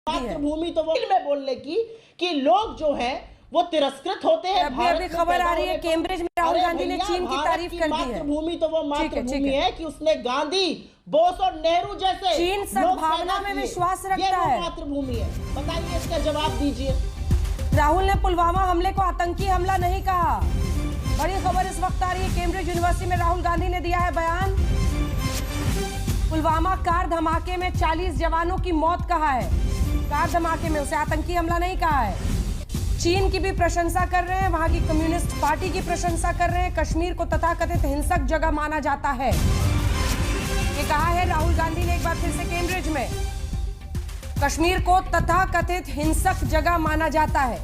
मातृभूमि तो वो में बोलने की कि लोग जो हैं वो तिरस्कृत होते हैं। अभी खबर आ रही है कैम्ब्रिज में राहुल गांधी ने चीन की तारीफ कर दी है। मातृभूमि तो वो मातृभूमि है कि उसने गांधी, बोस और नेहरू जैसे चीन सद्भावना में विश्वास रखता है। मातृभूमि है, बताइए इसका जवाब दीजिए। राहुल ने पुलवामा हमले को आतंकी हमला नहीं कहा। बड़ी खबर इस वक्त आ रही है, कैम्ब्रिज यूनिवर्सिटी में राहुल गांधी ने दिया है बयान। पुलवामा कार धमाके में 40 जवानों की मौत कहा है। कार धमाके में उसे आतंकी हमला नहीं कहा है। चीन की भी प्रशंसा कर रहे हैं, वहां की कम्युनिस्ट पार्टी की प्रशंसा कर रहे हैं। कश्मीर को तथाकथित हिंसक जगह माना जाता है, ये कहा है राहुल गांधी ने एक बार फिर से कैम्ब्रिज में। कश्मीर को तथाकथित हिंसक जगह माना जाता है।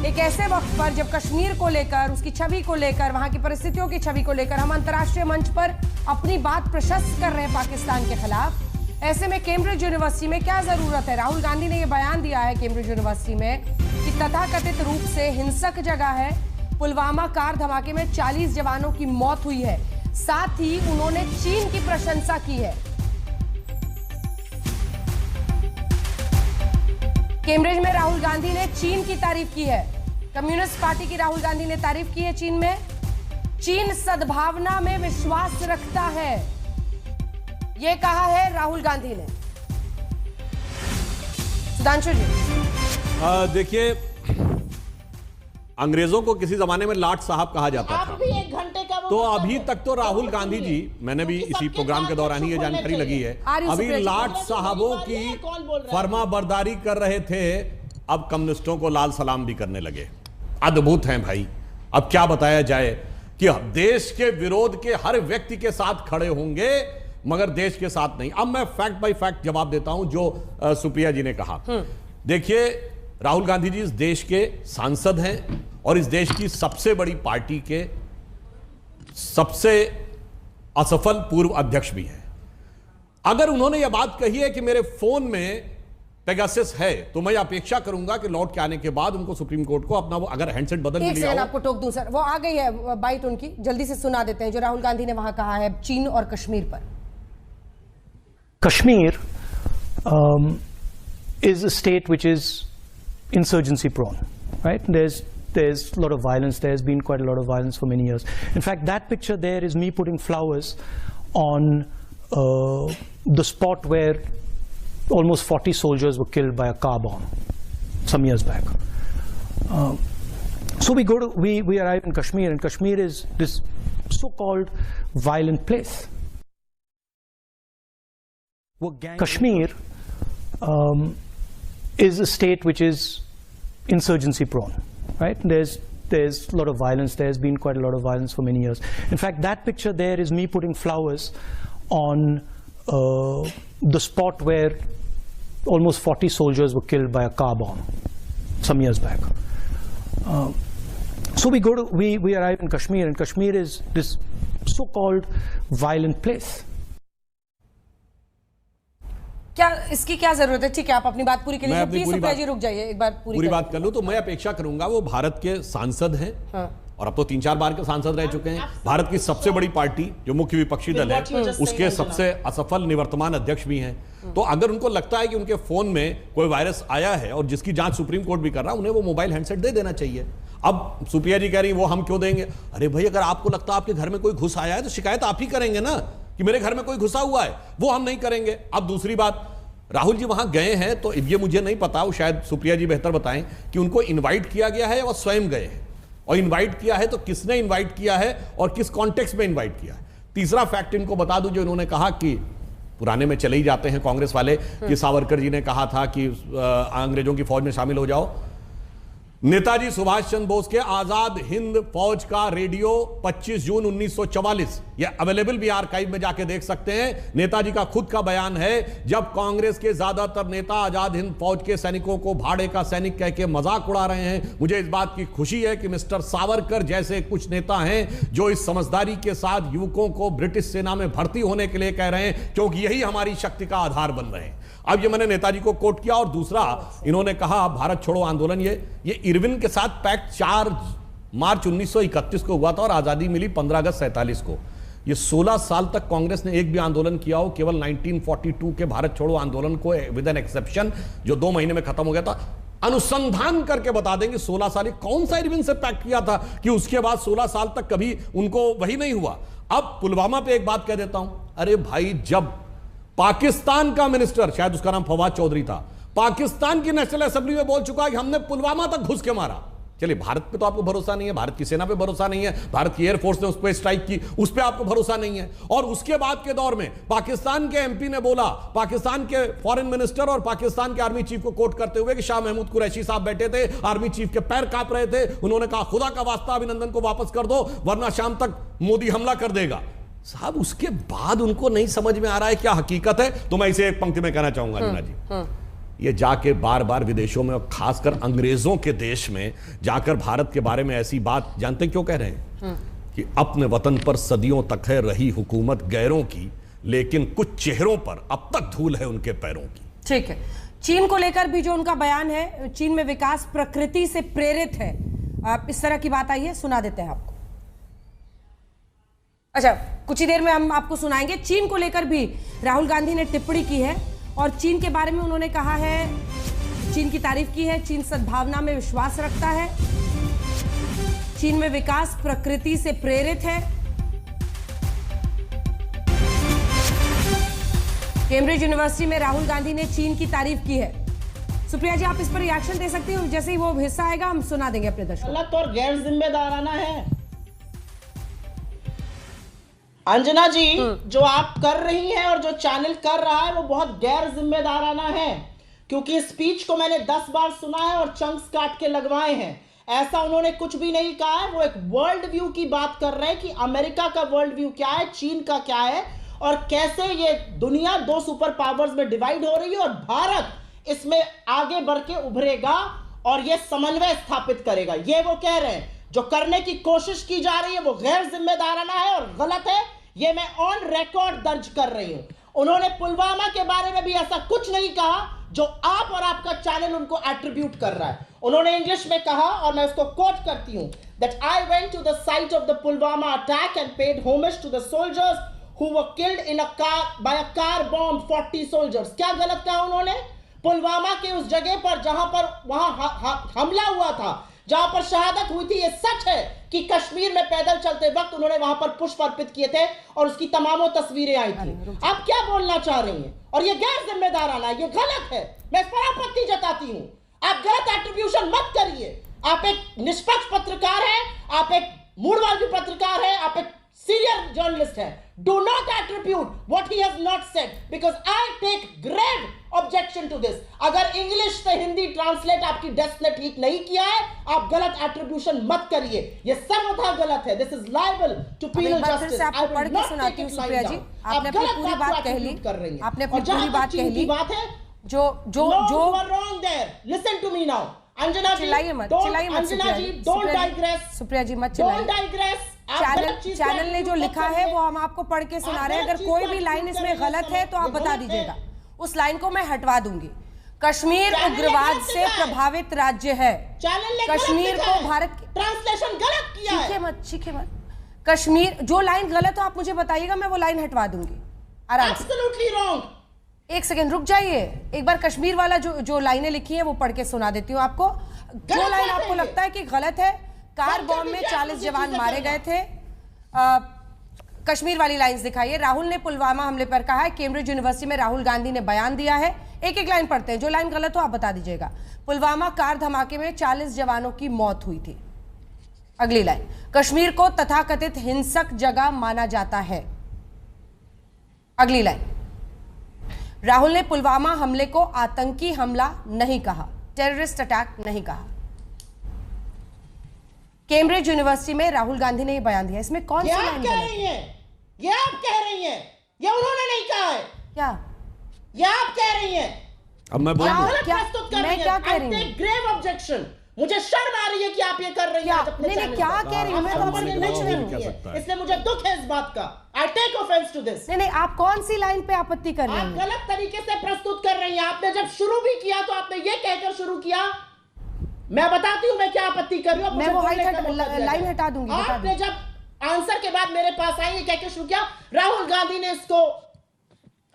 एक ऐसे वक्त पर जब कश्मीर को लेकर, उसकी छवि को लेकर, वहां की परिस्थितियों की छवि को लेकर हम अंतर्राष्ट्रीय मंच पर अपनी बात प्रशस्त कर रहे हैं पाकिस्तान के खिलाफ, ऐसे में कैम्ब्रिज यूनिवर्सिटी में क्या जरूरत है? राहुल गांधी ने यह बयान दिया है कैम्ब्रिज यूनिवर्सिटी में कि तथाकथित रूप से हिंसक जगह है। पुलवामा कार धमाके में 40 जवानों की मौत हुई है। साथ ही उन्होंने चीन की प्रशंसा की है। कैम्ब्रिज में राहुल गांधी ने चीन की तारीफ की है। कम्युनिस्ट पार्टी की राहुल गांधी ने तारीफ की है चीन में। चीन सद्भावना में विश्वास रखता है, ये कहा है राहुल गांधी ने। सुधांशु जी, देखिए, अंग्रेजों को किसी जमाने में लाट साहब कहा जाता था, भी 1 घंटे का तो अभी तक तो राहुल गांधी जी, मैंने भी इसी प्रोग्राम के दौरान ही ये जानकारी लगी है, अभी लाट साहबों की फर्मा बरदारी कर रहे थे, अब कम्युनिस्टों को लाल सलाम भी करने लगे। अद्भुत हैं भाई। अब क्या बताया जाए कि देश के विरोध के हर व्यक्ति के साथ खड़े होंगे मगर देश के साथ नहीं। अब मैं फैक्ट बाय फैक्ट जवाब देता हूं जो सुप्रिया जी ने कहा। देखिए, राहुल गांधी जी इस देश के सांसद हैं और इस देश की सबसे बड़ी पार्टी के सबसे असफल पूर्व अध्यक्ष भी हैं। अगर उन्होंने यह बात कही है कि मेरे फोन में पेगासस है, तो मैं अपेक्षा करूंगा कि लौट के आने के बाद उनको सुप्रीम कोर्ट को अपना वो अगर हैंडसेट बदल लिया हो। आपको टोक दूं सर, वो आ गई है बाइट उनकी, जल्दी से सुना देते हैं जो राहुल गांधी ने वहां कहा है चीन और कश्मीर पर। Kashmir is a state which is insurgency prone, right? There's a lot of violence. There's been quite a lot of violence for many years. In fact, that picture there is me putting flowers on the spot where almost 40 soldiers were killed by a car bomb some years back. So we arrive in Kashmir, and Kashmir is this so-called violent place. Kashmir is a state which is insurgency prone, right? There's a lot of violence. There's been quite a lot of violence for many years. In fact, that picture there is me putting flowers on the spot where almost 40 soldiers were killed by a car bomb some years back. So we arrive in Kashmir, and Kashmir is this so-called violent place. क्या इसकी क्या जरूरत है? ठीक है, आप अपनी बात पूरी करिए। प्लीज सुप्रिया जी रुक जाइए, एक बार पूरी बात कर लूं। तो मैं अपेक्षा करूंगा, वो भारत के सांसद हैं, हाँ। और अब तो 3-4 बार के सांसद रह चुके हैं। भारत की सबसे बड़ी पार्टी जो मुख्य विपक्षी दल है, उसके सबसे असफल निवर्तमान अध्यक्ष भी हैं। तो अगर उनको लगता है कि उनके फोन में कोई वायरस आया है और जिसकी जांच सुप्रीम कोर्ट भी कर रहा है, उन्हें वो मोबाइल हैंडसेट दे देना चाहिए। अब सुप्रिया जी कह रही वो हम क्यों देंगे? अरे भाई, अगर आपको लगता है आपके घर में कोई घुस आया है तो शिकायत आप ही करेंगे ना कि मेरे घर में कोई घुसा हुआ है, वो हम नहीं करेंगे। अब दूसरी बात, राहुल जी वहां गए हैं तो ये मुझे नहीं पता, वो शायद सुप्रिया जी बेहतर बताएं कि उनको इनवाइट किया गया है या स्वयं गए हैं, और इनवाइट किया है तो किसने इनवाइट किया है और किस कॉन्टेक्स्ट में इनवाइट किया है। तीसरा फैक्ट इनको बता दूं, जो इन्होंने कहा कि पुराने में चले ही जाते हैं कांग्रेस वाले कि सावरकर जी ने कहा था कि अंग्रेजों की फौज में शामिल हो जाओ। नेताजी सुभाष चंद्र बोस के आजाद हिंद फौज का रेडियो 25 जून 1944, यह अवेलेबल भी आर्काइव में जाके देख सकते हैं। नेताजी का खुद का बयान है, जब कांग्रेस के ज्यादातर नेता आजाद हिंद फौज के सैनिकों को भाड़े का सैनिक कह के मजाक उड़ा रहे हैं, मुझे इस बात की खुशी है कि मिस्टर सावरकर जैसे कुछ नेता हैं जो इस समझदारी के साथ युवकों को ब्रिटिश सेना में भर्ती होने के लिए कह रहे हैं, क्योंकि यही हमारी शक्ति का आधार बन रहे हैं। अब ये मैंने नेताजी को कोट किया। और दूसरा, इन्होंने कहा भारत छोड़ो आंदोलन, ये इरविन के साथ पैक्ट 4 मार्च 1931 को हुआ था और आजादी मिली 15 अगस्त 47 को। ये 16 साल तक कांग्रेस ने एक भी आंदोलन किया हो, केवल 1942 के भारत छोड़ो आंदोलन को विद एन एक्सेप्शन जो 2 महीने में खत्म हो गया था, अनुसंधान करके बता देंगे 16 साल कौन सा इरविन से पैक्ट किया था कि उसके बाद 16 साल तक कभी उनको वही नहीं हुआ। अब पुलवामा पे एक बात कह देता हूं, अरे भाई जब पाकिस्तान का मिनिस्टर, शायद उसका नाम फवाद चौधरी था, पाकिस्तान की नेशनल असेंबली में बोल चुका है कि हमने पुलवामा तक घुस के मारा। चलिए भारत पे तो आपको भरोसा नहीं है, भारत की सेना पे भरोसा नहीं है, भारत की एयरफोर्स ने उस पर स्ट्राइक की, उस पर आपको भरोसा नहीं है। और उसके बाद के दौर में पाकिस्तान के एमपी ने बोला, पाकिस्तान के फॉरेन मिनिस्टर और पाकिस्तान के आर्मी चीफ को कोट करते हुए कि शाह महमूद कुरैशी साहब बैठे थे, आर्मी चीफ के पैर कांप रहे थे, उन्होंने कहा खुदा का वास्ता अभिनंदन को वापस कर दो वरना शाम तक मोदी हमला कर देगा। साहब उसके बाद उनको नहीं समझ में आ रहा है क्या हकीकत है। तो मैं इसे एक पंक्ति में कहना चाहूंगा नीना जी, ये जाके बार बार विदेशों में और खासकर अंग्रेजों के देश में जाकर भारत के बारे में ऐसी बात जानते क्यों कह रहे हैं कि अपने वतन पर सदियों तक है रही हुकूमत गैरों की, लेकिन कुछ चेहरों पर अब तक धूल है उनके पैरों की। ठीक है, चीन को लेकर भी जो उनका बयान है, चीन में विकास प्रकृति से प्रेरित है, आप इस तरह की बात आई है, सुना देते हैं आपको। अच्छा, कुछ ही देर में हम आपको सुनाएंगे। चीन को लेकर भी राहुल गांधी ने टिप्पणी की है और चीन के बारे में उन्होंने कहा है, चीन की तारीफ की है, चीन सद्भावना में विश्वास रखता है, चीन में विकास प्रकृति से प्रेरित है। कैम्ब्रिज यूनिवर्सिटी में राहुल गांधी ने चीन की तारीफ की है। सुप्रिया जी, आप इस पर रिएक्शन दे सकती हो, जैसे ही वो हिस्सा आएगा हम सुना देंगे अपने दर्शकों। गलत और गैर जिम्मेदाराना है। अंजना जी, जो आप कर रही हैं और जो चैनल कर रहा है वो बहुत गैर जिम्मेदाराना है, क्योंकि स्पीच को मैंने 10 बार सुना है और चंक्स काट के लगवाए हैं। ऐसा उन्होंने कुछ भी नहीं कहा है। वो एक वर्ल्ड व्यू की बात कर रहे हैं कि अमेरिका का वर्ल्ड व्यू क्या है, चीन का क्या है और कैसे ये दुनिया 2 सुपर पावर्स में डिवाइड हो रही है और भारत इसमें आगे बढ़ के उभरेगा और ये समन्वय स्थापित करेगा। ये वो कह रहे हैं। जो करने की कोशिश की जा रही है वो गैर जिम्मेदाराना है और गलत है। ये मैं ऑन रिकॉर्ड दर्ज कर रही हूं। उन्होंने पुलवामा के बारे में भी ऐसा कुछ नहीं कहा जो आप और आपका चैनल उनको एट्रीब्यूट कर रहा है। उन्होंने इंग्लिश में कहा और मैं उसको कोट करती हूं, that I went to the site of the Pulwama attack and paid homage to the soldiers who were killed in a car by a car bomb, 40 soldiers। क्या गलत कहा उन्होंने? पुलवामा के उस जगह पर जहां पर वहां हमला हुआ था, जहां पर शहादत हुई थी, ये सच है कि कश्मीर में पैदल चलते वक्त उन्होंने वहां पर पुष्प अर्पित किए थे और उसकी तमामों तस्वीरें आई थी। आप क्या बोलना चाह रही हैं? और ये गैर जिम्मेदाराना, ये गलत है। मैं इस पर आपत्ति जताती हूं। आप गलत एट्रीब्यूशन मत करिए। आप एक निष्पक्ष पत्रकार हैं, आप एक मूडवादी पत्रकार हैं, आप एक सीनियर जर्नलिस्ट हैं। Do not attribute what he has not said because I take grave objection to this। अगर इंग्लिश से हिंदी ट्रांसलेट आपकी डेस्क ने ठीक नहीं किया है, आप गलत एट्रीब्यूशन मत करिए। ये सर्वथा गलत है। This is liable to penal justice। आपको पढ़ के सुनाती हूँ सुप्रिया जी, आपने अपनी पूरी बात कह ली, आपने अपनी पूरी बात कह ली। बात है जो जो जो wrong there। Listen to me now। Anjana जी, चिल्लाइए मत अंजना जी, don't digress। सुप्रिया जी मत चिल्लाइए। Don't digress। चैनल ने जो लिखा है वो हम आपको पढ़ के सुना रहे हैं। अगर कोई भी लाइन इसमें गलत है तो आप बता दीजिएगा, उस लाइन को मैं हटवा दूंगी। कश्मीर उग्रवाद से प्रभावित राज्य है। कश्मीर को भारत की ट्रांसलेशन गलत किया है। चीखे मत। कश्मीर, जो लाइन गलत हो आप मुझे बताइएगा, मैं वो लाइन हटवा दूंगी आराम से। Absolutely wrong. एक सेकंड रुक जाइए, एक बार कश्मीर वाला जो लाइनें लिखी हैं वो पढ़ के सुना देती हूँ आपको। जो लाइन आपको लगता है कि गलत है, कार बॉम्ब में 40 जवान मारे गए थे, कश्मीर वाली लाइंस दिखाइए। राहुल ने पुलवामा हमले पर कहा है, कैम्ब्रिज यूनिवर्सिटी में राहुल गांधी ने बयान दिया है। एक एक लाइन पढ़ते हैं, जो लाइन गलत हो आप बता दीजिएगा। पुलवामा कार धमाके में 40 जवानों की मौत हुई थी। अगली लाइन, कश्मीर को तथाकथित हिंसक जगह माना जाता है। अगली लाइन, राहुल ने पुलवामा हमले को आतंकी हमला नहीं कहा, टेररिस्ट अटैक नहीं कहा। कैम्ब्रिज यूनिवर्सिटी में राहुल गांधी ने यह बयान दिया। इसमें कौन सी लाइन कह रही हैं? ये आप कह रही हैं, ये उन्होंने नहीं कहा है। क्या ये आप कह रही हैं? अब मैं बोलूं, मैं क्या कह रही हूं? Grave objection. मुझे शर्म आ रही है कि आप ये कर रही हैं अपने चैनल पर। क्या कह रही हूं? मैं तो आपसे पूछ रही हूं, इसलिए मुझे दुख है इस बात का। I take offense to this। नहीं, आप कौन सी लाइन पे आपत्ति कर रही हैं? आप गलत तरीके से प्रस्तुत कर रही हैं। आपने जब शुरू भी किया तो आपने ये कहकर शुरू किया। मैं बताती हूँ मैं क्या आपत्ति कर रही हूँ। मैं वो लाइन हटा दूंगी। आपने जब आंसर के बाद मेरे पास आई है, क्या शुरू किया, राहुल गांधी ने इसको,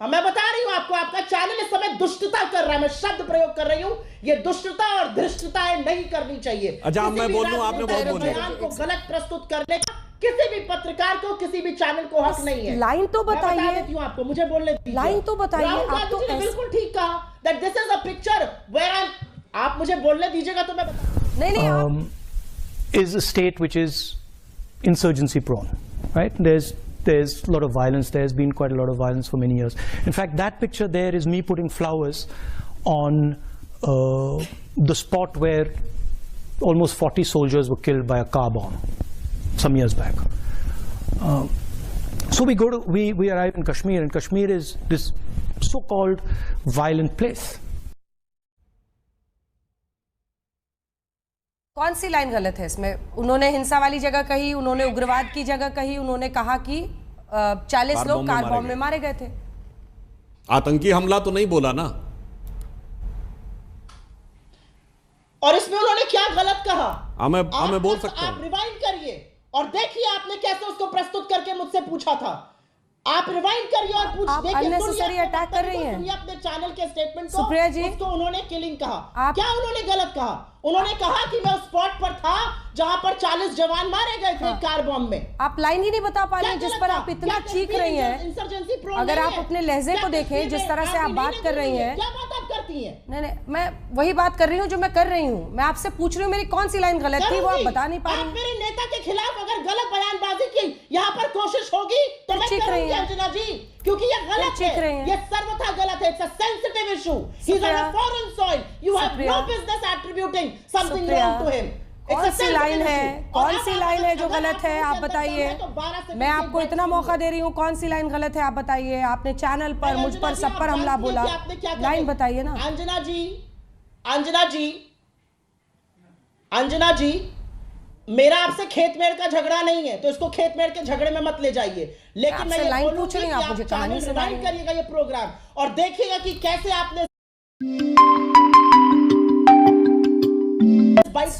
मैं बता रही हूं आपको, आपका चैनल इस समय दुष्टता कर रहा है, मैं शब्द प्रयोग कर रही हूं, ये दुष्टता और धृष्टताएं नहीं करनी चाहिए। अच्छा, मैं बोल दूं, आपने बहुत बोल दिया। को गलत प्रस्तुत करने का किसी भी पत्रकार को, किसी भी चैनल को हक नहीं है। लाइन तो बताइए, बता देती हूं आपको, मुझे बोलने दीजिए। लाइन तो बताइए। आप तो बिल्कुल ठीक कहा that this is a picture where आप मुझे बोलने दीजिएगा तो मैं बता। नहीं, is a state which is insurgency prone, right? There's a lot of violence. There's been quite a lot of violence for many years. In fact, that picture there is me putting flowers on the spot where almost 40 soldiers were killed by a car bomb some years back. So we arrive in Kashmir, and Kashmir is this so-called violent place. कौन सी line गलत है इसमें? उन्होंने हिंसा वाली जगह कही, उन्होंने उग्रवाद की जगह कही, उन्होंने कहा कि 40 लोग कार बॉम्ब में मारे गए थे। आतंकी हमला तो नहीं बोला ना। और इसमें उन्होंने क्या गलत कहा? मैं बोल सकता हूं। आप रिवाइंड करिए और देखिए आपने कैसे उसको प्रस्तुत करके मुझसे पूछा था। आप रिवाइंड करिए और पूछ आप अननेसेसरी अटैक कर रही हैं। अपने चैनल के स्टेटमेंट को, सुप्रिया जी, उसको उन्होंने किलिंग कहा। क्या उन्होंने गलत कहा? उन्होंने कहा कि मैं उस स्पॉट पर था जहां पर 40 जवान मारे गए थे कार बॉम्ब में। आप लाइन ही नहीं बता पा रही हैं जिस पर आप इतना चीख रही हैं। अगर आप अपने लहजे को देखें, जिस तरह से आप बात कर रही हैं, क्या बात आप करती हैं? नहीं, मैं वही बात कर रही हूँ जो मैं कर रही हूँ। मैं आपसे पूछ रही हूँ मेरी कौन सी लाइन गलत थी, वो आप बता नहीं पा रही। मेरे नेता के खिलाफ अगर गलत बयानबाजी की यहाँ पर कोशिश होगी तो मैं करूंगी अंजना जी, क्योंकि ये गलत है, ये सर्वथा गलत है। It's a sensitive issue. He's on a foreign soil. You have no business attributing something wrong to him. कौन सी लाइन है, कौन सी लाइन है जो गलत है, आप बताइए। मैं आपको इतना मौका दे रही हूँ, कौन सी लाइन गलत है आप बताइए। आपने चैनल पर मुझ पर सब पर हमला बोला, लाइन बताइए ना। अंजना जी, अंजना जी, अंजना जी, मेरा आपसे खेतमेड़ का झगड़ा नहीं है, तो इसको खेतमेड़ के झगड़े में मत ले जाइए। लेकिन मैं लाइन पूछ रही हूँ, आप मुझे कहानी सुनाइए। करिएगा ये प्रोग्राम और देखिएगा कि कैसे आपने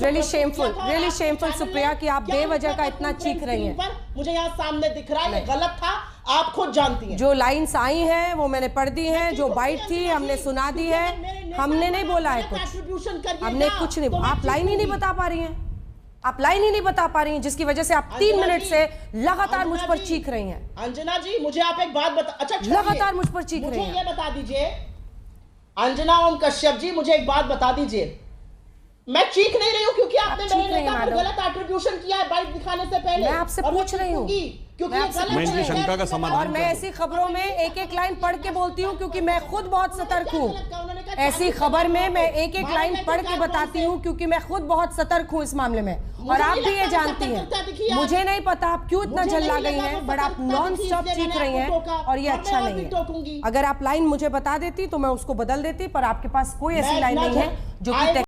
really shameful सुप्रिया कि आप बेवजह का इतना चीख रही हैं। मुझे यहाँ सामने दिख रहा है, ये गलत था, आप खुद जानती हैं। जो लाइन्स आई हैं वो मैंने पढ़ दी हैं, जो बाइट थी हमने सुना दी है, हमने नहीं बोला है कुछ, हमने कुछ नहीं। आप लाइन ही नहीं बता पा रही हैं, आप लाइन ही नहीं बता पा रही हैं, जिसकी वजह से आप 3 मिनट से लगातार मुझ पर चीख रही हैं। अंजना जी, मुझे आप एक बात बता, अच्छा लगातार मुझ पर चीख रही हैं। मुझे ये बता दीजिए, अंजना ओम कश्यप जी, मुझे एक बात बता दीजिए। मैं चीख नहीं रही हूँ क्योंकि आपने मेरे नेता पर गलत एट्रीब्यूशन किया है बाइट दिखाने से पहले। मैं आपसे पूछ रही हूँ क्योंकि मैं इनकी शंका का समाधान, और मैं ऐसी खबरों में एक एक लाइन पढ़ के बोलती हूँ क्योंकि मैं खुद बहुत सतर्क हूँ। ऐसी खबर में मैं एक एक लाइन पढ़ के बताती हूँ क्योंकि मैं खुद बहुत सतर्क हूँ इस मामले में, और आप भी ये जानती हैं। मुझे नहीं पता आप क्यों इतना जल्ला गई हैं, बट आप नॉन स्टॉप चीख रही हैं और ये अच्छा नहीं है। अगर आप लाइन मुझे बता देती तो मैं उसको बदल देती, पर आपके पास कोई ऐसी लाइन नहीं है जो कि